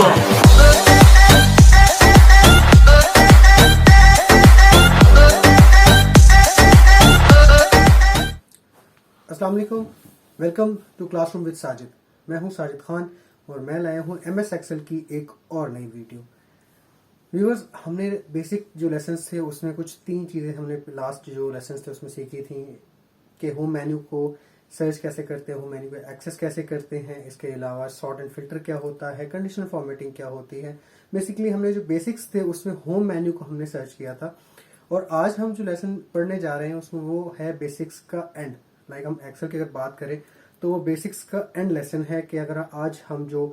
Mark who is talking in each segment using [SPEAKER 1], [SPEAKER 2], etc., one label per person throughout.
[SPEAKER 1] अस्सलाम वालेकुम, welcome to classroom with Sajid. मैं हूं साजिद खान और मैं लाया हूं MS एक्सेल की एक और नई वीडियो। व्यूअर्स, हमने बेसिक जो लेसन्स थे उसमें कुछ 3 चीज़ें हमने लास्ट जो लेसन्स थे उसमें सीखी थी कि होम मेन्यू को सर्च कैसे करते हैं, होम मेन्यू को एक्सेस कैसे करते हैं, इसके अलावा सॉर्ट एंड फिल्टर क्या होता है, कंडीशनल फॉर्मेटिंग क्या होती है। बेसिकली हमने जो बेसिक्स थे उसमें होम मेन्यू को हमने सर्च किया था और आज हम जो लेसन पढ़ने जा रहे हैं उसमें वो है बेसिक्स का एंड। लाइक हम एक्सेल की अगर बात करें तो वो बेसिक्स का एंड लेसन है कि अगर आज हम जो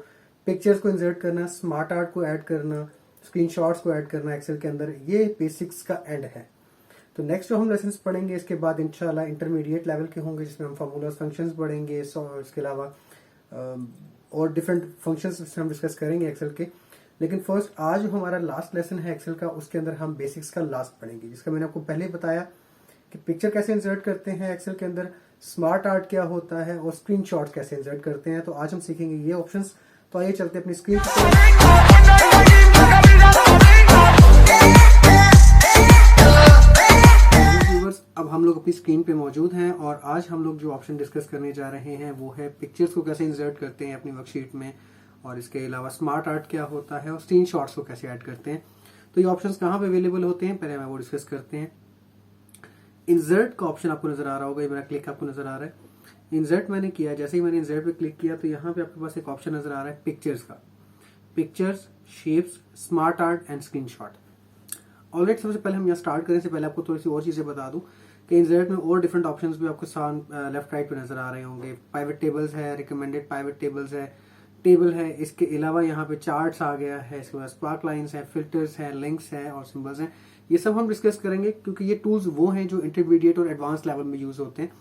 [SPEAKER 1] पिक्चर्स को इंसर्ट करना, स्मार्ट आर्ट को ऐड करना, स्क्रीनशॉट्स को ऐड करना एक्सेल के अंदर, ये बेसिक्स का एंड है। तो नेक्स्ट जो हम लेसन्स पढ़ेंगे इसके बाद इंशाल्लाह इंटरमीडिएट लेवल के होंगे जिसमें हम फार्मूलाज फंक्शंस पढ़ेंगे, इसके अलावा और डिफरेंट फंक्शंस हम डिस्कस करेंगे एक्सेल के। लेकिन फर्स्ट आज जो हमारा लास्ट लेसन है एक्सेल का उसके अंदर हम बेसिक्स का लास्ट पढ़ेंगे, जिसका मैंने आपको पहले ही बताया कि पिक्चर कैसे इंसर्ट करते हैं एक्सेल के अंदर, स्मार्ट आर्ट क्या होता है और स्क्रीनशॉट्स कैसे इंसर्ट करते हैं। तो आज हम सीखेंगे ये ऑप्शंस। तो आइए चलते हैं अपनी स्क्रीन पर। अब हम लोग अपनी स्क्रीन पे मौजूद हैं और आज हम लोग जो ऑप्शन डिस्कस करने जा रहे हैं वो है पिक्चर्स को कैसे इंसर्ट करते हैं अपनी वर्कशीट में, और इसके अलावा स्मार्ट आर्ट क्या होता है और स्क्रीनशॉट्स को कैसे ऐड करते हैं। तो ये ऑप्शंस कहाँ पे अवेलेबल होते हैं पहले हम वो डिस्कस करते हैं। इंसर्ट का ऑप्शन आपको नजर आ रहा होगा, ये मेरा क्लिक आपको नजर आ रहा है। इंसर्ट मैंने किया, जैसे ही मैंने इंसर्ट पे क्लिक किया तो यहाँ पे आपके पास एक ऑप्शन नजर आ रहा है पिक्चर्स का। Pictures, shapes, smart art and screenshot. Already सबसे पहले हम यहाँ स्टार्ट करने से पहले आपको थोड़ी सी और चीजें बता दूं कि इंसर्ट में और डिफरेंट ऑप्शंस भी आपको लेफ्ट राइट पे नजर आ रहे होंगे। पाइवेट टेबल्स है, रिकमेंडेड पाइवेट टेबल्स है, टेबल है, इसके अलावा यहाँ पे चार्ट्स आ गया है, इसके बाद स्पार्क लाइन्स है, फिल्टर्स है, लिंक्स है और सिंबल्स हैं। ये सब हम डिस्कस करेंगे क्योंकि ये टूल्स वो हैं जो इंटरमीडिएट और एडवांस लेवल में यूज होते हैं।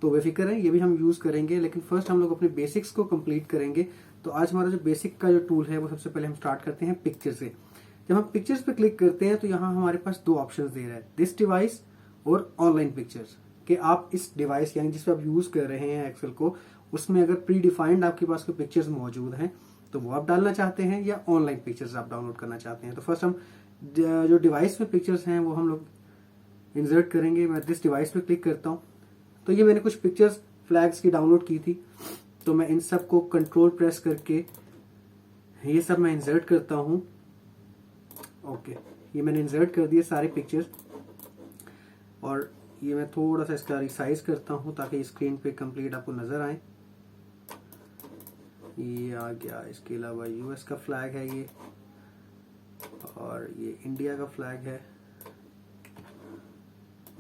[SPEAKER 1] तो बेफिक्र है, ये भी हम यूज करेंगे, लेकिन फर्स्ट हम लोग अपने बेसिक्स को कंप्लीट करेंगे। तो आज हमारा जो बेसिक का जो टूल है वो सबसे पहले हम स्टार्ट करते हैं पिक्चर से। जब हम पिक्चर्स पे क्लिक करते हैं तो यहाँ हमारे पास 2 ऑप्शंस दे रहा है, दिस डिवाइस और ऑनलाइन पिक्चर्स, कि आप इस डिवाइस यानी जिस पे आप यूज कर रहे हैं एक्सेल को उसमें अगर प्री डिफाइंड आपके पास कोई पिक्चर्स मौजूद हैं तो वो आप डालना चाहते हैं या ऑनलाइन पिक्चर्स आप डाउनलोड करना चाहते हैं। तो फर्स्ट हम जो डिवाइस में पिक्चर्स हैं वो हम लोग इंसर्ट करेंगे। मैं दिस डिवाइस पे क्लिक करता हूँ तो ये मैंने कुछ पिक्चर्स फ्लैग्स की डाउनलोड की थी, तो मैं इन सब को कंट्रोल प्रेस करके ये सब मैं इंसर्ट करता हूँ। ओके, ये मैंने इंसर्ट कर दिए सारे पिक्चर्स और ये मैं थोड़ा सा इसका रिसाइज करता हूँ ताकि स्क्रीन पे कंप्लीट आपको नजर आए। ये आ गया, इसके अलावा US का फ्लैग है ये, और ये इंडिया का फ्लैग है।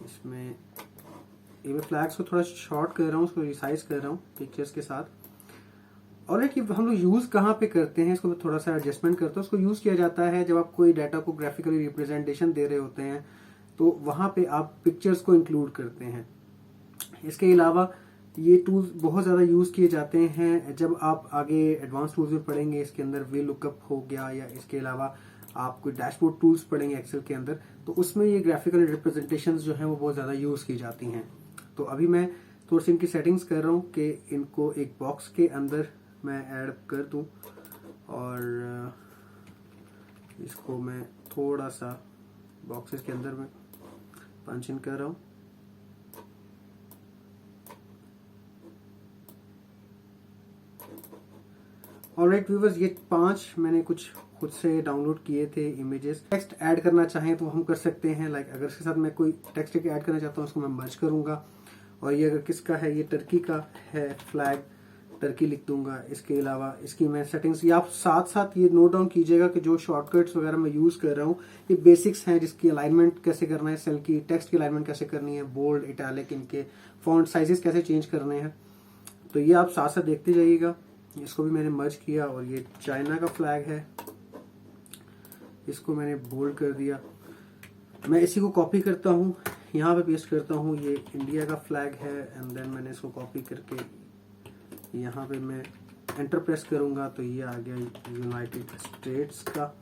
[SPEAKER 1] इसमें ये मैं फ्लैग्स को थोड़ा शॉर्ट कर रहा हूँ, उसको रिसाइज कर रहा हूँ पिक्चर्स के साथ। और एक हम लोग यूज कहाँ पे करते हैं, इसको मैं थोड़ा सा एडजस्टमेंट करता हूँ। इसको यूज किया जाता है जब आप कोई डाटा को ग्राफिकली रिप्रेजेंटेशन दे रहे होते हैं तो वहां पे आप पिक्चर्स को इंक्लूड करते हैं। इसके अलावा ये टूल्स बहुत ज़्यादा यूज़ किए जाते हैं जब आप आगे एडवांस टूल्स में पढ़ेंगे। इसके अंदर वे लुकअप हो गया, या इसके अलावा आप कोई डैशबोर्ड टूल्स पढ़ेंगे एक्सेल के अंदर, तो उसमें ये ग्राफिकल रिप्रेजेंटेशंस जो हैं वो बहुत ज़्यादा यूज़ की जाती हैं। तो अभी मैं थोड़ी सी इनकी सेटिंग्स कर रहा हूँ कि इनको एक बॉक्स के अंदर मैं ऐड कर दूँ, और इसको मैं थोड़ा सा बॉक्सेस के अंदर में पंच इन कर रहा हूँ। ऑलराइट व्यूअर्स, ये 5 मैंने कुछ खुद से डाउनलोड किए थे इमेजेस। टेक्स्ट ऐड करना चाहें तो हम कर सकते हैं। लाइक अगर इसके साथ मैं कोई टेक्स्ट ऐड करना चाहता हूँ उसको मैं मर्ज करूंगा। और ये अगर किसका है, ये टर्की का है फ्लैग, टर्की लिख दूंगा। इसके अलावा इसकी मैं सेटिंग्स, ये आप साथ साथ ये नोट डाउन कीजिएगा कि जो शॉर्टकट्स वगैरह मैं यूज कर रहा हूँ ये बेसिक्स हैं, जिसकी अलाइनमेंट कैसे करना है, सेल की टेक्स्ट की अलाइनमेंट कैसे करनी है, बोल्ड, इटैलिक, इनके फॉन्ट साइजेस कैसे चेंज करने हैं। तो ये आप साथ साथ देखते जाइएगा। इसको भी मैंने मर्ज किया, और ये चाइना का फ्लैग है, इसको मैंने बोल्ड कर दिया। मैं इसी को कॉपी करता हूँ, यहाँ पे पेस्ट करता हूँ। ये इंडिया का फ्लैग है, एंड देन मैंने इसको कॉपी करके यहाँ पे मैं एंटर प्रेस करूँगा तो ये आ गया यूनाइटेड स्टेट्स का।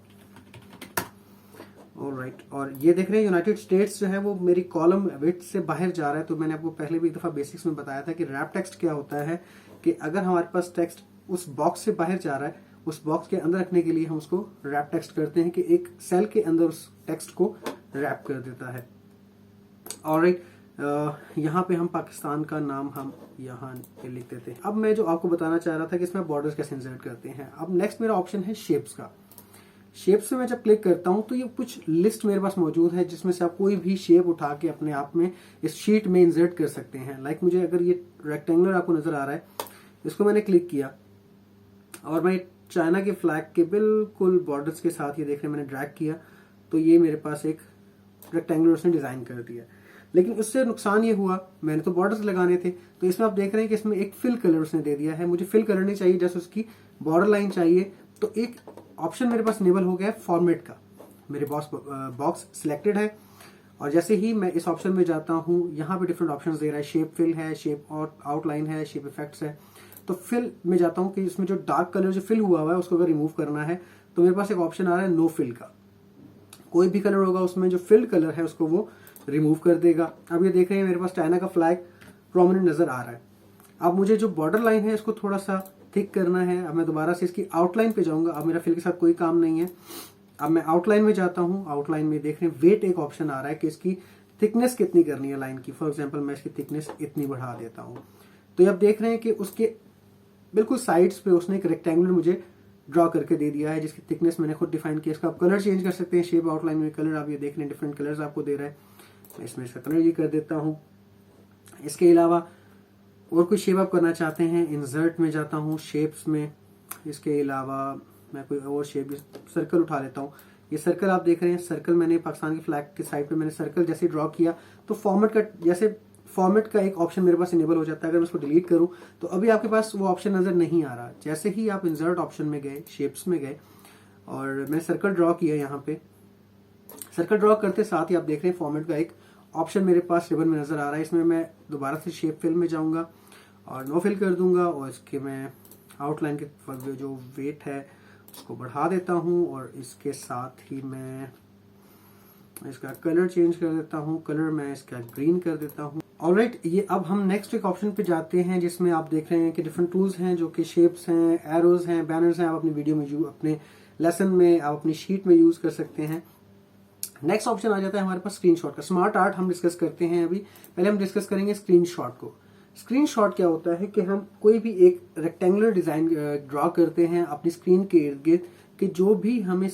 [SPEAKER 1] ऑलराइट, और ये देख रहे हैं यूनाइटेड स्टेट्स जो है वो मेरी कॉलम विड्थ से बाहर जा रहा है। तो मैंने आपको पहले भी एक दफ़ा बेसिक्स में बताया था कि रैप टेक्स्ट क्या होता है, कि अगर हमारे पास टेक्स्ट उस बॉक्स से बाहर जा रहा है उस बॉक्स के अंदर रखने के लिए हम उसको रैप टेक्स्ट करते हैं कि एक सेल के अंदर उस टेक्स्ट को रैप कर देता है। ऑलराइट, यहाँ पे हम पाकिस्तान का नाम हम यहाँ पे लिख देते हैं। अब मैं जो आपको बताना चाह रहा था कि इसमें बॉर्डर्स कैसे इंसर्ट करते हैं। अब नेक्स्ट मेरा ऑप्शन है शेप्स का। शेप्स में मैं जब क्लिक करता हूँ तो ये कुछ लिस्ट मेरे पास मौजूद है जिसमें से आप कोई भी शेप उठा के अपने आप में इस शीट में इंसर्ट कर सकते हैं। लाइक मुझे अगर ये रेक्टेंगुलर आपको नजर आ रहा है, इसको मैंने क्लिक किया और मैं चाइना के फ्लैग के बिल्कुल बॉर्डर्स के साथ ये देख रहे हैं, मैंने ड्रैग किया तो ये मेरे पास एक रेक्टेंगुलर उसने डिजाइन कर दिया। लेकिन उससे नुकसान ये हुआ, मैंने तो बॉर्डर्स लगाने थे, तो इसमें आप देख रहे हैं कि इसमें एक फिल कलर उसने दे दिया है। मुझे फिल कलर नहीं चाहिए, जैसे उसकी बॉर्डर लाइन चाहिए। तो एक ऑप्शन मेरे पास इनेबल हो गया है फॉर्मेट का। मेरे बॉक्स सिलेक्टेड है और जैसे ही मैं इस ऑप्शन में जाता हूँ, यहाँ पे डिफरेंट ऑप्शंस दे रहा है। शेप फिल है, शेप और आउटलाइन है, शेप इफेक्ट्स है। तो फिल में जाता हूँ कि इसमें जो डार्क कलर जो फिल हुआ हुआ है उसको अगर रिमूव करना है तो मेरे पास एक ऑप्शन आ रहा है नो फिल का। कोई भी कलर होगा उसमें जो फिल कलर है उसको वो रिमूव कर देगा। अब ये देख रहे हैं मेरे पास चाइना का फ्लैग प्रोमिनेंट नजर आ रहा है। अब मुझे जो बॉर्डर लाइन है इसको थोड़ा सा थिक करना है। अब मैं दोबारा से इसकी आउटलाइन पे जाऊंगा। अब मेरा फिल के साथ कोई काम नहीं है। अब मैं आउटलाइन में जाता हूँ। आउटलाइन में देख रहे हैं वेट एक ऑप्शन आ रहा है कि इसकी थिकनेस कितनी करनी है लाइन की। फॉर एग्जाम्पल मैं इसकी थिकनेस इतनी बढ़ा देता हूँ। तो ये आप देख रहे हैं कि उसके बिल्कुल साइड्स पे उसने एक रेक्टेंगुलर मुझे ड्रॉ करके दे दिया है जिसकी थिकनेस मैंने खुद डिफाइन किया। इसका आप कलर चेंज कर सकते हैं। शेप आउटलाइन में कलर आप ये देख रहे हैं डिफरेंट कलर्स आपको दे रहा है। मैं इसमें इसका कलर ये कर देता हूँ। इसके अलावा और कोई शेप आप करना चाहते हैं, इंसर्ट में जाता हूँ, शेप्स में। इसके अलावा मैं कोई और शेप, सर्कल उठा लेता हूँ। ये सर्कल आप देख रहे हैं, सर्कल मैंने पाकिस्तान के फ्लैग के साइड पे मैंने सर्कल जैसे ड्रॉ किया तो फॉर्मेट का एक ऑप्शन मेरे पास इनेबल हो जाता है। अगर मैं उसको डिलीट करूं तो अभी आपके पास वो ऑप्शन नजर नहीं आ रहा। जैसे ही आप इंसर्ट ऑप्शन में गए, शेप्स में गए और मैंने सर्कल ड्रॉ किया, यहाँ पे सर्कल ड्रॉ करते साथ ही आप देख रहे हैं फॉर्मेट का एक ऑप्शन मेरे पास रिबन में नजर आ रहा है। इसमें मैं दोबारा से शेप फिल में जाऊंगा और नो फिल कर दूंगा और इसके मैं आउटलाइन के जो वेट है उसको बढ़ा देता हूं और इसके साथ ही मैं इसका कलर चेंज कर देता हूं। कलर मैं इसका ग्रीन कर देता हूं। ऑलराइट, ये अब हम नेक्स्ट एक ऑप्शन पे जाते हैं जिसमें आप देख रहे हैं कि डिफरेंट टूल्स हैं जो कि शेप्स हैं, एरोज हैं, बैनर्स हैं। आप अपनी वीडियो में अपने लेसन में, आप अपनी शीट में यूज कर सकते हैं। नेक्स्ट ऑप्शन आ जाता है हमारे पास स्क्रीनशॉट का। स्मार्ट आर्ट हम डिस्कस करते हैं अभी। पहले हम डिस्कस करेंगे स्क्रीनशॉट को। स्क्रीनशॉट क्या होता है कि हम कोई भी एक रेक्टेंगुलर डिजाइन ड्रॉ करते हैं अपनी स्क्रीन के इर्द गिर्द कि जो भी हमें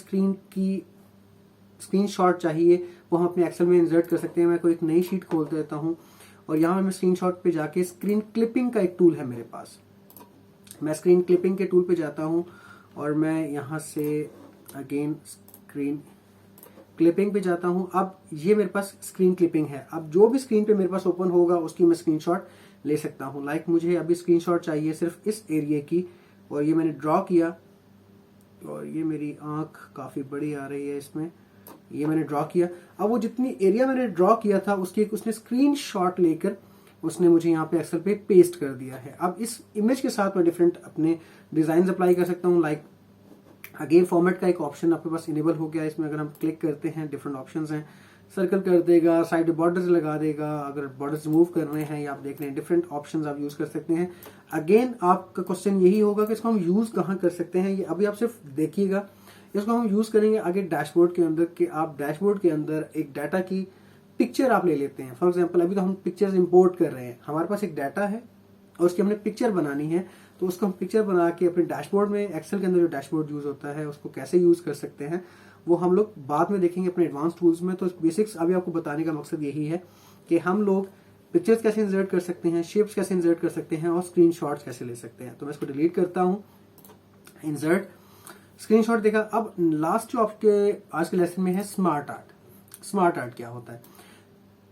[SPEAKER 1] स्क्रीनशॉट चाहिए वो हम अपने एक्सेल में इंसर्ट कर सकते हैं। मैं कोई एक नई शीट खोल देता हूं और यहाँ मैं स्क्रीनशॉट पे जाके स्क्रीन क्लिपिंग का एक टूल है मेरे पास। मैं स्क्रीन क्लिपिंग के टूल पे जाता हूं और मैं यहाँ से अगेन स्क्रीन क्लिपिंग पे जाता हूं। अब ये मेरे पास स्क्रीन क्लिपिंग है। अब जो भी स्क्रीन पे मेरे पास ओपन होगा उसकी मैं स्क्रीनशॉट ले सकता हूं। लाइक मुझे अभी स्क्रीनशॉट चाहिए सिर्फ इस एरिया की और ये मैंने ड्रॉ किया और ये मेरी आंख काफी बड़ी आ रही है इसमें। ये मैंने ड्रॉ किया। अब वो जितनी एरिया मैंने ड्रॉ किया था उसकी उसने स्क्रीनशॉट लेकर उसने मुझे यहाँ पे एक्सेल पे पेस्ट कर दिया है। अब इस इमेज के साथ मैं डिफरेंट अपने डिजाइन अप्लाई कर सकता हूँ। लाइक अगेन फॉर्मेट का एक ऑप्शन आपके पास इनेबल हो गया है। इसमें अगर हम क्लिक करते हैं डिफरेंट ऑप्शंस हैं, सर्कल कर देगा, साइड बॉर्डर्स लगा देगा। अगर बॉर्डर्स रिमूव करने हैं या आप देख रहे हैं डिफरेंट ऑप्शंस आप यूज कर सकते हैं। अगेन आपका क्वेश्चन यही होगा कि इसको हम यूज कहाँ कर सकते हैं। ये अभी आप सिर्फ देखिएगा, इसको हम यूज करेंगे आगे डैशबोर्ड के अंदर कि आप डैशबोर्ड के अंदर एक डाटा की पिक्चर आप ले लेते हैं। फॉर एग्जांपल अभी तो हम पिक्चर्स इंपोर्ट कर रहे हैं, हमारे पास एक डाटा है और उसकी हमने पिक्चर बनानी है। तो उसको हम पिक्चर बना के अपने डैशबोर्ड में, एक्सेल के अंदर जो डैशबोर्ड यूज होता है उसको कैसे यूज कर सकते हैं वो हम लोग बाद में देखेंगे अपने एडवांस टूल्स में। तो बेसिक्स अभी आपको बताने का मकसद यही है कि हम लोग पिक्चर्स कैसे इंसर्ट कर सकते हैं, शेप्स कैसे इंसर्ट कर सकते हैं और स्क्रीनशॉट्स कैसे ले सकते हैं। तो मैं इसको डिलीट करता हूँ। इंसर्ट स्क्रीनशॉट देखा। अब लास्ट जो आपके आज के लेसन में है स्मार्ट आर्ट। स्मार्ट आर्ट क्या होता है?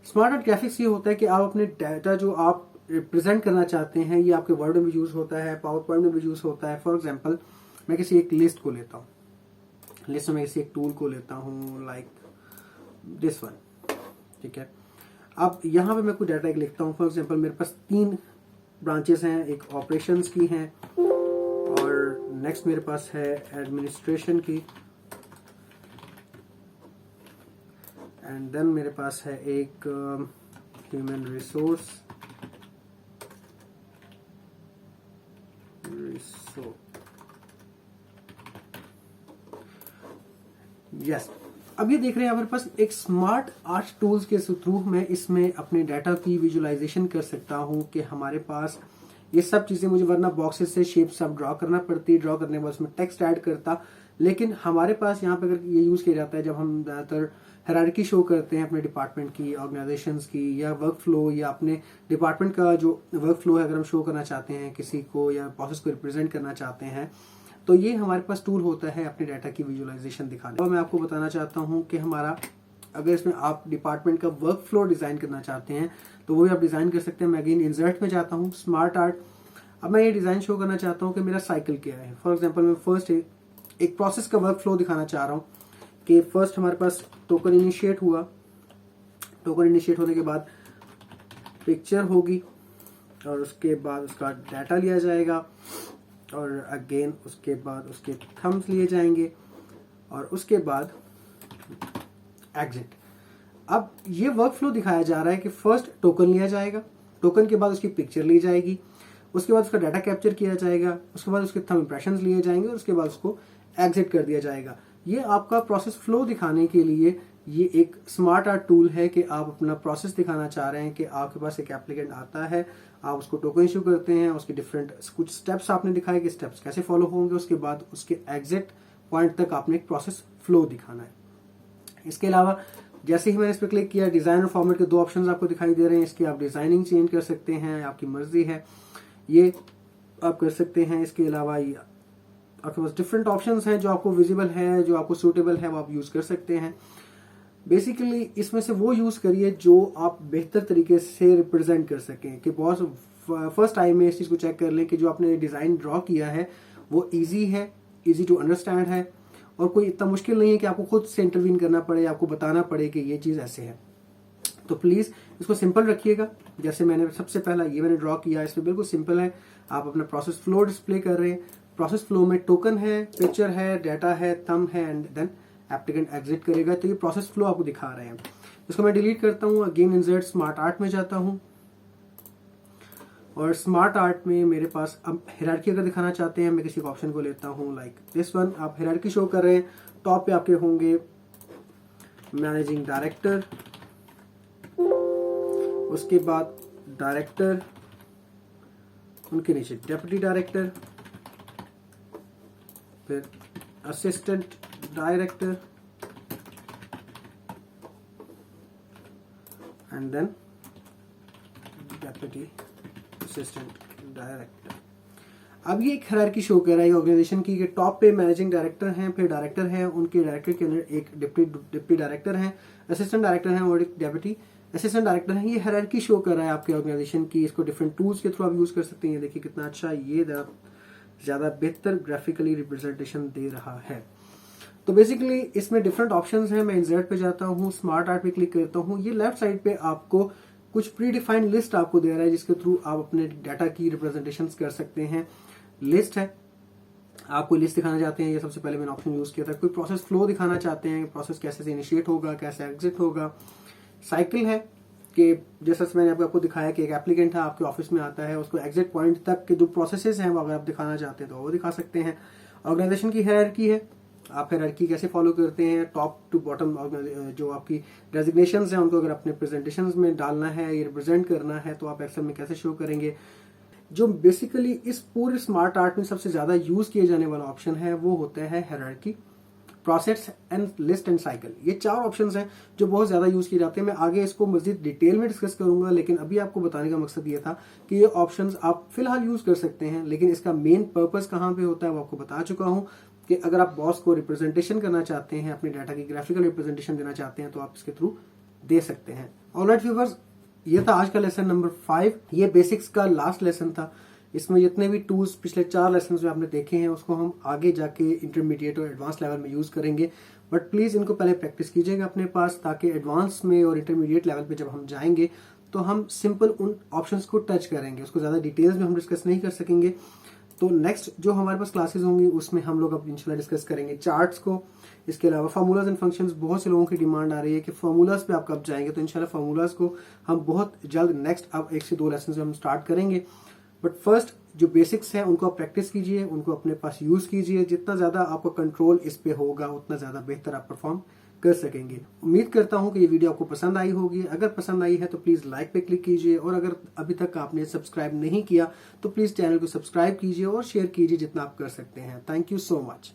[SPEAKER 1] स्मार्ट आर्ट ग्राफिक्स ये होता है कि आप अपने डाटा जो आप प्रेजेंट करना चाहते हैं, ये आपके वर्ड में भी यूज होता है, पावर पॉइंट में भी यूज होता है। फॉर एग्जांपल मैं किसी एक लिस्ट को लेता हूँ, लिस्ट में किसी एक टूल को लेता हूँ लाइक दिस वन, ठीक है। अब यहाँ पे मैं कोई डाटा एक लिखता हूँ। फॉर एग्जांपल मेरे पास 3 ब्रांचेस हैं, एक ऑपरेशंस की हैं और नेक्स्ट मेरे पास है एडमिनिस्ट्रेशन की एंड देन मेरे पास है एक ह्यूमन रिसोर्स यस, अब ये देख रहे हैं हमारे पास एक स्मार्ट आर्ट टूल्स के थ्रू मैं इसमें अपने डाटा की विजुअलाइजेशन कर सकता हूँ कि हमारे पास ये सब चीजें, मुझे वरना बॉक्सेस से शेप सब ड्रॉ करना पड़ती है, ड्रॉ करने के बाद उसमें टेक्स्ट ऐड करता, लेकिन हमारे पास यहाँ पे अगर ये यूज किया जाता है जब हम ज्यादातर हायरार्की शो करते हैं अपने डिपार्टमेंट की, ऑर्गेनाइजेशंस की, या वर्क फ्लो, या अपने डिपार्टमेंट का जो वर्क फ्लो है अगर हम शो करना चाहते हैं किसी को, या प्रोसेस को रिप्रेजेंट करना चाहते हैं, तो ये हमारे पास टूल होता है अपने डाटा की विजुअलाइजेशन दिखाने। और मैं आपको बताना चाहता हूँ कि हमारा अगर इसमें आप डिपार्टमेंट का वर्क फ्लो डिजाइन करना चाहते हैं तो वो भी आप डिजाइन कर सकते हैं। मैं अगेन इंसर्ट में जाता हूँ, स्मार्ट आर्ट। अब मैं ये डिजाइन शो करना चाहता हूँ कि मेरा साइकिल क्या है। फॉर एग्जाम्पल मैं फर्स्ट एक प्रोसेस का वर्क फ्लो दिखाना चाह रहा हूँ कि फर्स्ट हमारे पास टोकन इनिशिएट हुआ, टोकन इनिशिएट होने के बाद पिक्चर होगी और उसके बाद उसका डाटा लिया जाएगा, और अगेन उसके बाद उसके थम्स लिए जाएंगे, और उसके बाद एग्जिट। अब ये वर्क फ्लो दिखाया जा रहा है कि फर्स्ट टोकन लिया जाएगा, टोकन के बाद उसकी पिक्चर ली जाएगी, उसके बाद उसका डाटा कैप्चर किया जाएगा, उसके बाद उसके थंब इंप्रेशंस लिए जाएंगे, और उसके बाद उसको एग्जिट कर दिया जाएगा। ये आपका प्रोसेस फ्लो दिखाने के लिए ये एक स्मार्ट आर्ट टूल है कि आप अपना प्रोसेस दिखाना चाह रहे हैं कि आपके पास एक एप्लीकेंट आता है, आप उसको टोकन इशू करते हैं, उसके डिफरेंट कुछ स्टेप्स आपने दिखाए कि स्टेप्स कैसे फॉलो होंगे, उसके बाद उसके एग्जिट पॉइंट तक आपने एक प्रोसेस फ्लो दिखाना है। इसके अलावा जैसे ही मैंने इस पर क्लिक किया, डिजाइन और फॉर्मेट के दो ऑप्शंस आपको दिखाई दे रहे हैं। इसकी आप डिजाइनिंग चेंज कर सकते हैं, आपकी मर्जी है, ये आप कर सकते हैं। इसके अलावा आपके पास डिफरेंट ऑप्शंस हैं जो आपको विजिबल है, जो आपको सूटेबल है, वो आप यूज कर सकते हैं। बेसिकली इसमें से वो यूज करिए जो आप बेहतर तरीके से रिप्रेजेंट कर सकें, कि बहुत फर्स्ट टाइम में इस चीज को चेक कर लें कि जो आपने डिजाइन ड्रॉ किया है वो इजी है, इजी टू अंडरस्टैंड है, और कोई इतना मुश्किल नहीं है कि आपको खुद से इंटरवीन करना पड़े, आपको बताना पड़े कि ये चीज ऐसे है। तो प्लीज इसको सिंपल रखिएगा। जैसे मैंने सबसे पहला ये मैंने ड्रॉ किया, इसमें बिल्कुल सिंपल है। आप अपना प्रोसेस फ्लो डिस्प्ले कर रहे हैं, प्रोसेस फ्लो में टोकन है, पिक्चर है, डाटा है, थंब है, एंड देन एप्लीकेंट एग्जिट करेगा। तो ये प्रोसेस फ्लो आपको दिखा रहे हैं। इसको मैं डिलीट करता हूँ, अगेन इंसर्ट स्मार्ट आर्ट में जाता हूँ, और स्मार्ट आर्ट में मेरे पास अब हायरार्की अगर दिखाना चाहते हैं, मैं किसी ऑप्शन को लेता हूँ लाइक दिस वन। आप हायरार्की शो कर रहे हैं, टॉप पे आपके होंगे मैनेजिंग डायरेक्टर, उसके बाद डायरेक्टर, उनके नीचे डेप्यूटी डायरेक्टर, फिर assistant director, and then deputy assistant director. अब ये एक हायरार्की शो कर रहा है ऑर्गेनाइजेशन की, टॉप पे मैनेजिंग डायरेक्टर हैं, फिर डायरेक्टर है, उनके डायरेक्टर के अंदर एक डिप्टी डायरेक्टर हैं, असिस्टेंट डायरेक्टर हैं, और एक डेप्यूटी असिस्टेंट डायरेक्टर हैं। ये हायरार्की शो कर रहा है आपके ऑर्गेनाइजेशन की। इसको डिफरेंट टूल्स के थ्रू आप यूज कर सकते हैं। ये देखिए कितना अच्छा, ये ज्यादा बेहतर ग्राफिकली रिप्रेजेंटेशन दे रहा है। तो बेसिकली इसमें डिफरेंट ऑप्शंस हैं। मैं इंसर्ट पे जाता हूँ, स्मार्ट आर्ट पे क्लिक करता हूँ। ये लेफ्ट साइड पे आपको कुछ प्री डिफाइंड लिस्ट आपको दे रहा है जिसके थ्रू आप अपने डाटा की रिप्रेजेंटेशन कर सकते हैं। लिस्ट है, आप कोई लिस्ट दिखाना चाहते हैं, ये सबसे पहले मैंने ऑप्शन यूज किया था। कोई प्रोसेस फ्लो दिखाना चाहते हैं, प्रोसेस कैसे से इनिशिएट होगा, कैसे एग्जिट होगा। साइकिल है कि जैसा मैंने आपको दिखाया कि एक एप्लीकेंट है आपके ऑफिस में आता है, उसको एग्जिट पॉइंट तक के जो प्रोसेसेस हैं वो अगर आप दिखाना चाहते हैं तो वो दिखा सकते हैं। ऑर्गेनाइजेशन की हायरार्की है, आप हायरार्की कैसे फॉलो करते हैं, टॉप टू बॉटम जो आपकी डेजिग्नेशंस हैं उनको अगर अपने प्रेजेंटेशंस में डालना है, ये रिप्रेजेंट करना है, तो आप एक्सेल में कैसे शो करेंगे। जो बेसिकली इस पूरे स्मार्ट आर्ट में सबसे ज्यादा यूज किए जाने वाला ऑप्शन है वो होता है hierarchy, process and list and cycle. ये चार ऑप्शंस हैं जो बहुत ज्यादा यूज किए जाते हैं। मैं आगे इसको मजीद डिटेल में डिस्कस करूंगा, लेकिन अभी आपको बताने का मकसद ये था कि ये ऑप्शंस आप फिलहाल यूज कर सकते हैं, लेकिन इसका मेन पर्पस कहाँ पे होता है वो आपको बता चुका हूं कि अगर आप बॉस को रिप्रेजेंटेशन करना चाहते हैं, अपने डाटा की ग्राफिकल रिप्रेजेंटेशन देना चाहते हैं, तो आप इसके थ्रू दे सकते हैं। ऑलराइट व्यूअर्स, ये था आज का लेसन नंबर 5। ये बेसिक्स का लास्ट लेसन था। इसमें जितने भी टूल्स पिछले 4 लेसन में आपने देखे हैं उसको हम आगे जाके इंटरमीडिएट और एडवांस लेवल में यूज करेंगे, बट प्लीज इनको पहले प्रैक्टिस कीजिएगा अपने पास, ताकि एडवांस में और इंटरमीडिएट लेवल पे जब हम जाएंगे तो हम सिंपल उन ऑप्शंस को टच करेंगे, उसको ज्यादा डिटेल्स में हम डिस्कस नहीं कर सकेंगे। तो नेक्स्ट जो हमारे पास क्लासेस होंगी उसमें हम लोग अब इंशाल्लाह डिस्कस करेंगे चार्ट्स को। इसके अलावा फार्मूलाज एंड फंक्शंस, बहुत से लोगों की डिमांड आ रही है कि फार्मूलाज पे आप कब जाएंगे, तो इंशाल्लाह फार्मूलाज को हम बहुत जल्द नेक्स्ट अब 1 से 2 लेसन में हम स्टार्ट करेंगे। बट फर्स्ट जो बेसिक्स हैं उनको आप प्रैक्टिस कीजिए, उनको अपने पास यूज कीजिए। जितना ज्यादा आपका कंट्रोल इस पे होगा उतना ज्यादा बेहतर आप परफॉर्म कर सकेंगे। उम्मीद करता हूं कि ये वीडियो आपको पसंद आई होगी। अगर पसंद आई है तो प्लीज लाइक पे क्लिक कीजिए, और अगर अभी तक आपने सब्सक्राइब नहीं किया तो प्लीज चैनल को सब्सक्राइब कीजिए और शेयर कीजिए जितना आप कर सकते हैं। Thank you so much.